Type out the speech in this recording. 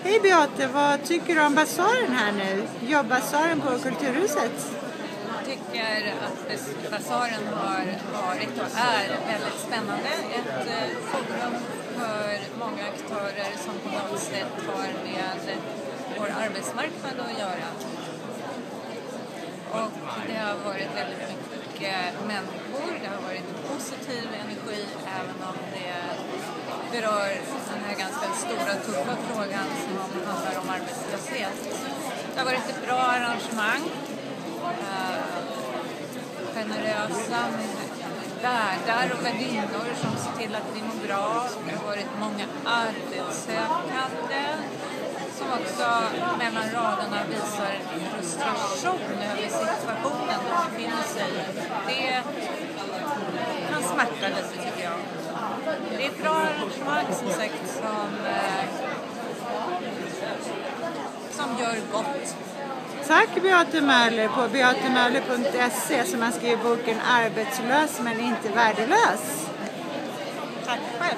Hej Beate, vad tycker du om basaren här nu? Jobbasaren på Kulturhuset? Jag tycker att basaren har varit och är väldigt spännande. Ett forum för många aktörer som på något sätt har med vår arbetsmarknad att göra. Och det har varit väldigt mycket människor, det har varit positiv energi även om det berör den här ganska stora tuffa frågan som handlar om arbetslöshet. Det har varit ett bra arrangemang, generösa värdar och värdinnor som ser till att vi mår bra. Det har varit många arbetssökande som också mellan raderna visar frustration över situationen de befinner sig i. Det kan smärta lite tycker jag. Det är ett bra arrangemang som sagt som gör gott. Tack Beate Möller på beatemöller.se som har skrivit boken Arbetslös men inte värdelös. Tack själv.